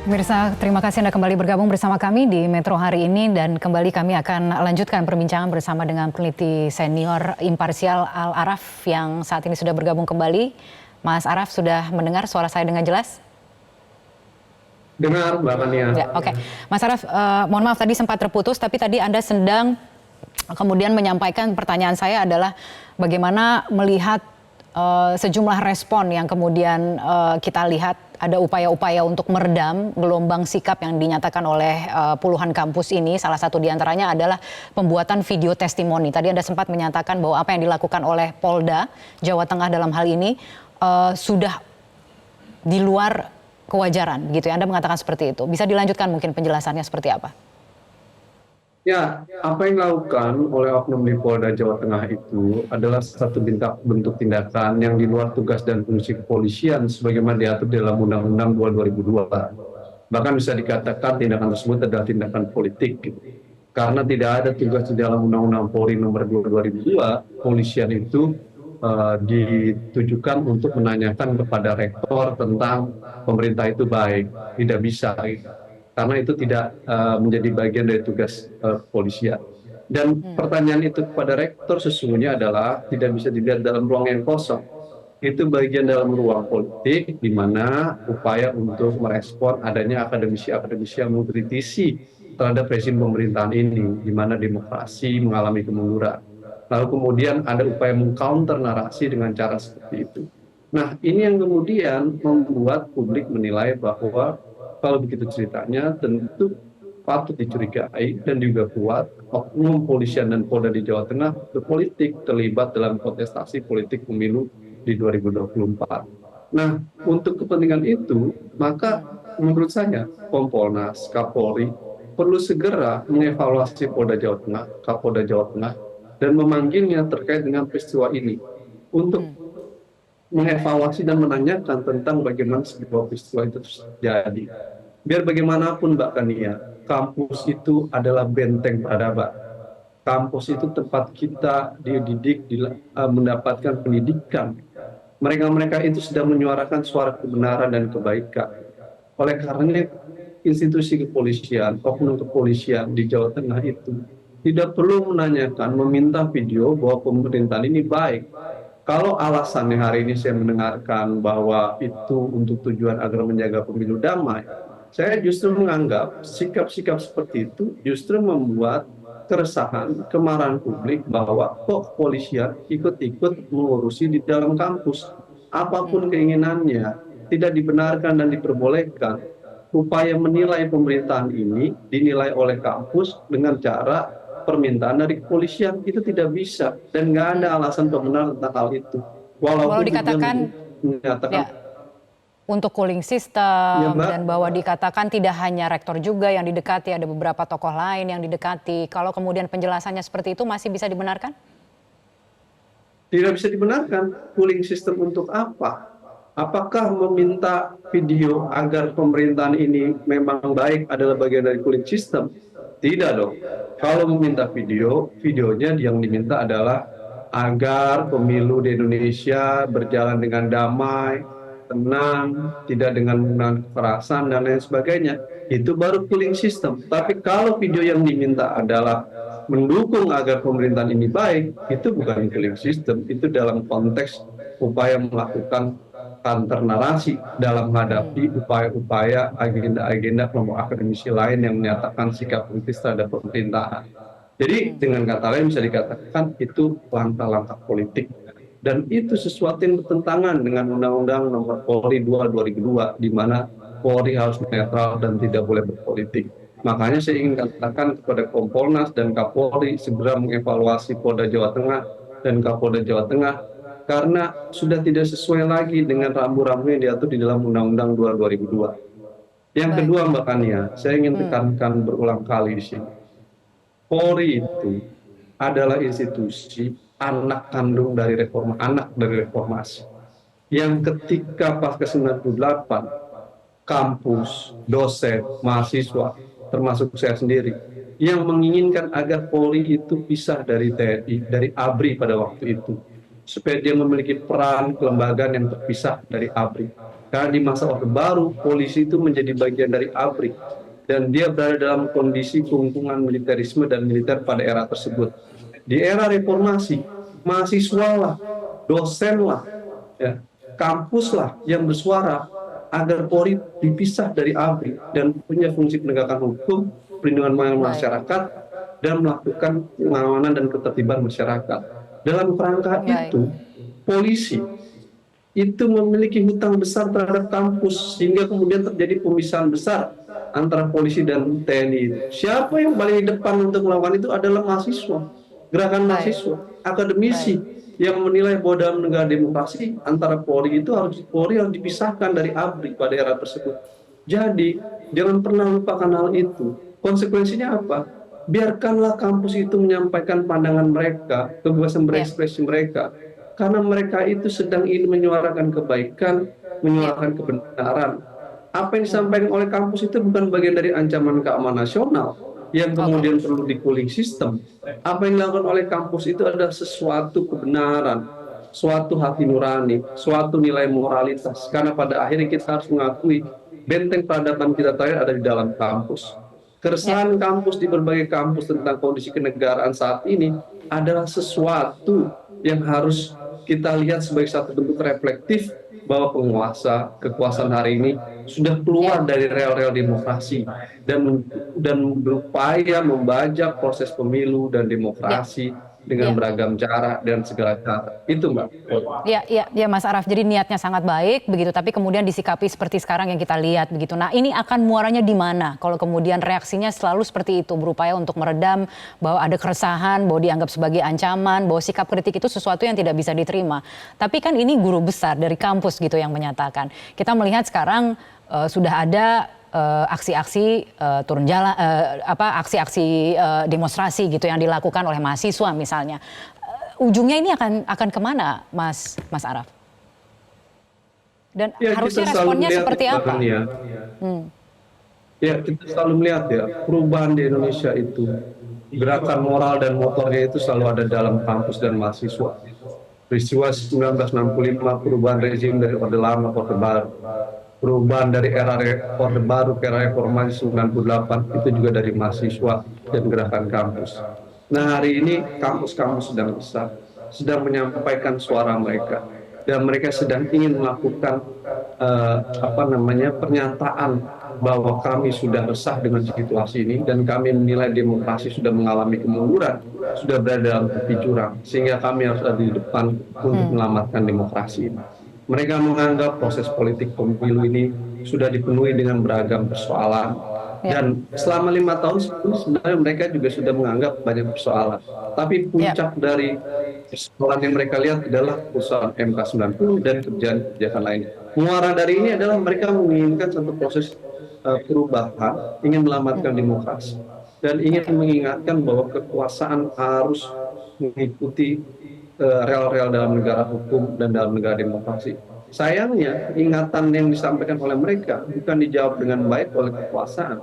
Pemirsa, terima kasih Anda kembali bergabung bersama kami di Metro hari ini dan kembali kami akan lanjutkan perbincangan bersama dengan peneliti senior imparsial Al Araf yang saat ini sudah bergabung kembali. Mas Araf, sudah mendengar suara saya dengan jelas? Dengar, Mbak Fania. Ya, oke. Mas Araf, mohon maaf tadi sempat terputus, tapi tadi Anda sedang kemudian menyampaikan pertanyaan saya adalah bagaimana melihat sejumlah respon yang kemudian kita lihat ada upaya-upaya untuk meredam gelombang sikap yang dinyatakan oleh puluhan kampus ini. Salah satu diantaranya adalah pembuatan video testimoni. Tadi Anda sempat menyatakan bahwa apa yang dilakukan oleh Polda Jawa Tengah dalam hal ini sudah di luar kewajaran, gitu ya. Anda mengatakan seperti itu. Bisa dilanjutkan mungkin penjelasannya seperti apa? Ya, apa yang dilakukan oleh oknum di Polda Jawa Tengah itu adalah satu bentuk tindakan yang di luar tugas dan fungsi kepolisian sebagaimana diatur dalam Undang-Undang 2002. Bahkan bisa dikatakan tindakan tersebut adalah tindakan politik. Gitu. Karena tidak ada tugas di dalam Undang-Undang Polri nomor 2 2002, polisian itu ditujukan untuk menanyakan kepada rektor tentang pemerintah itu baik. Tidak bisa. Gitu. Karena itu tidak menjadi bagian dari tugas kepolisian. Dan pertanyaan itu kepada rektor sesungguhnya adalah tidak bisa dilihat dalam ruang yang kosong. Itu bagian dalam ruang politik di mana upaya untuk merespon adanya akademisi-akademisi yang mengkritisi terhadap rezim pemerintahan ini, di mana demokrasi mengalami kemunduran. Lalu kemudian ada upaya mengcounter narasi dengan cara seperti itu. Nah, ini yang kemudian membuat publik menilai bahwa kalau begitu ceritanya tentu patut dicurigai dan juga kuat oknum polisian dan Polda di Jawa Tengah berpolitik terlibat dalam kontestasi politik pemilu di 2024. Nah, untuk kepentingan itu, maka menurut saya Kompolnas, Kapolri perlu segera mengevaluasi Polda Jawa Tengah, Kapolda Jawa Tengah, dan memanggilnya terkait dengan peristiwa ini untuk mengevaluasi dan menanyakan tentang bagaimana sebuah peristiwa itu terjadi. Biar bagaimanapun Mbak Kania, kampus itu adalah benteng peradaban. Kampus itu tempat kita dididik, mendapatkan pendidikan. Mereka-mereka itu sedang menyuarakan suara kebenaran dan kebaikan. Oleh karena institusi kepolisian, oknum kepolisian di Jawa Tengah itu tidak perlu menanyakan, meminta video bahwa pemerintahan ini baik. Kalau alasannya hari ini saya mendengarkan bahwa itu untuk tujuan agar menjaga pemilu damai, saya justru menganggap sikap-sikap seperti itu justru membuat keresahan, kemarahan publik bahwa kok kepolisian ikut-ikut mengurusi di dalam kampus. Apapun keinginannya, tidak dibenarkan dan diperbolehkan. Upaya menilai pemerintahan ini dinilai oleh kampus dengan cara permintaan dari kepolisian itu tidak bisa dan nggak ada alasan pembenaran tentang hal itu. Walau dikatakan menyatakan untuk cooling system dan bahwa dikatakan tidak hanya rektor juga yang didekati, ada beberapa tokoh lain yang didekati. Kalau kemudian penjelasannya seperti itu masih bisa dibenarkan? Tidak bisa dibenarkan. Cooling system untuk apa? Apakah meminta video agar pemerintahan ini memang baik adalah bagian dari cooling system? Tidak dong. Kalau meminta video, videonya yang diminta adalah agar pemilu di Indonesia berjalan dengan damai, tenang, tidak dengan menggunakan kekerasan dan lain sebagainya. Itu baru cooling system. Tapi kalau video yang diminta adalah mendukung agar pemerintahan ini baik, itu bukan cooling system. Itu dalam konteks upaya melakukan counter narasi dalam menghadapi upaya-upaya agenda-agenda kelompok akademisi lain yang menyatakan sikap kritis terhadap pemerintahan. Jadi dengan kata lain bisa dikatakan itu langkah-langkah politik. Dan itu sesuatu yang bertentangan dengan Undang-Undang Nomor Polri 2 2002, di mana Polri harus netral dan tidak boleh berpolitik. Makanya saya ingin katakan kepada Kompolnas dan Kapolri segera mengevaluasi Polda Jawa Tengah dan Kapolda Jawa Tengah karena sudah tidak sesuai lagi dengan rambu-rambu yang diatur di dalam Undang-Undang 2 2002. Yang kedua Mbak Kania, saya ingin tekankan berulang kali di sini. Polri itu adalah institusi anak kandung dari reformasi. Yang ketika pasca 98, kampus, dosen, mahasiswa, termasuk saya sendiri, yang menginginkan agar Polri itu pisah dari TNI, dari ABRI pada waktu itu. Supaya dia memiliki peran kelembagaan yang terpisah dari ABRI. Karena di masa Orde Baru, polisi itu menjadi bagian dari ABRI. Dan dia berada dalam kondisi keungkungan militerisme dan militer pada era tersebut. Di era reformasi, mahasiswa lah, dosen lah, ya, kampus lah yang bersuara agar Polri dipisah dari ABRI dan punya fungsi penegakan hukum, perlindungan masyarakat, dan melakukan pengamanan dan ketertiban masyarakat. Dalam kerangka itu, polisi itu memiliki hutang besar terhadap kampus sehingga kemudian terjadi pemisahan besar antara polisi dan TNI. Siapa yang paling di depan untuk melakukan itu adalah mahasiswa, gerakan mahasiswa, akademisi yang menilai bahwa dalam negara demokrasi antara Polri harus dipisahkan dari ABRI pada era tersebut. Jadi jangan pernah lupakan hal itu. Konsekuensinya apa? Biarkanlah kampus itu menyampaikan pandangan mereka, kebebasan berekspresi mereka. Karena mereka itu sedang ingin menyuarakan kebaikan, menyuarakan kebenaran. Apa yang disampaikan oleh kampus itu bukan bagian dari ancaman keamanan nasional yang kemudian perlu di cooling system. Apa yang dilakukan oleh kampus itu adalah sesuatu kebenaran, suatu hati nurani, suatu nilai moralitas. Karena pada akhirnya kita harus mengakui benteng peradaban kita terakhir ada di dalam kampus. Keresahan kampus di berbagai kampus tentang kondisi kenegaraan saat ini adalah sesuatu yang harus kita lihat sebagai satu bentuk reflektif bahwa kekuasaan hari ini sudah keluar dari rel-rel demokrasi dan berupaya membajak proses pemilu dan demokrasi dengan beragam cara dan segala cara. Itu Mbak. Ya Mas Araf, jadi niatnya sangat baik begitu, tapi kemudian disikapi seperti sekarang yang kita lihat begitu. Nah, ini akan muaranya di mana kalau kemudian reaksinya selalu seperti itu, berupaya untuk meredam bahwa ada keresahan, bahwa dianggap sebagai ancaman, bahwa sikap kritik itu sesuatu yang tidak bisa diterima. Tapi kan ini guru besar dari kampus gitu yang menyatakan. Kita melihat sekarang sudah ada aksi-aksi turun jalan, aksi-aksi demonstrasi gitu yang dilakukan oleh mahasiswa misalnya. Ujungnya ini akan kemana, Mas Araf? Dan harusnya responnya seperti apa? Ya, kita selalu melihat ya, perubahan di Indonesia itu, gerakan moral dan motornya itu selalu ada dalam kampus dan mahasiswa. Peristiwa 1965, perubahan rezim dari Orde Lama ke Orde Baru. Perubahan dari era Orde Baru ke era reformasi 98 itu juga dari mahasiswa dan gerakan kampus. Nah, hari ini kampus-kampus sedang menyampaikan suara mereka dan mereka sedang ingin melakukan pernyataan bahwa kami sudah resah dengan situasi ini dan kami menilai demokrasi sudah mengalami kemunduran, sudah berada dalam tepi jurang, sehingga kami harus ada di depan untuk menyelamatkan demokrasi ini. Mereka menganggap proses politik pemilu ini sudah dipenuhi dengan beragam persoalan. Dan selama 5 tahun sebenarnya mereka juga sudah menganggap banyak persoalan. Tapi puncak dari persoalan yang mereka lihat adalah persoalan MK90 dan kebijakan lainnya. Muara dari ini adalah mereka menginginkan satu proses perubahan, ingin menyelamatkan demokrasi. Dan ingin mengingatkan bahwa kekuasaan harus mengikuti rel-rel dalam negara hukum dan dalam negara demokrasi. Sayangnya, ingatan yang disampaikan oleh mereka bukan dijawab dengan baik oleh kekuasaan.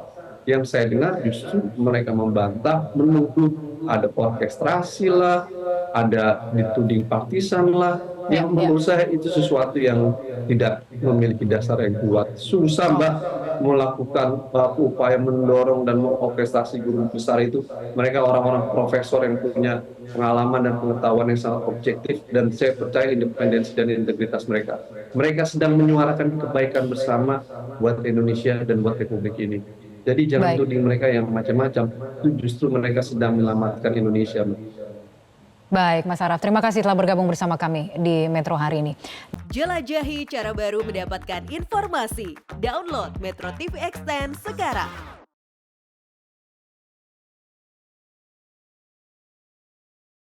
Yang saya dengar justru mereka membantah, menuduh ada orkestrasi lah, ada dituding partisan lah, yang menurut saya itu sesuatu yang tidak memiliki dasar yang kuat. Susah Mbak melakukan upaya mendorong dan mengorkestrasi guru besar itu. Mereka orang-orang profesor yang punya pengalaman dan pengetahuan yang sangat objektif, dan saya percaya independensi dan integritas mereka. Mereka sedang menyuarakan kebaikan bersama buat Indonesia dan buat Republik ini. Jadi jangan tuding mereka yang macam-macam, itu justru mereka sedang menyelamatkan Indonesia. Baik, Mas Araf, terima kasih telah bergabung bersama kami di Metro hari ini. Jelajahi cara baru mendapatkan informasi. Download Metro TV Extend sekarang.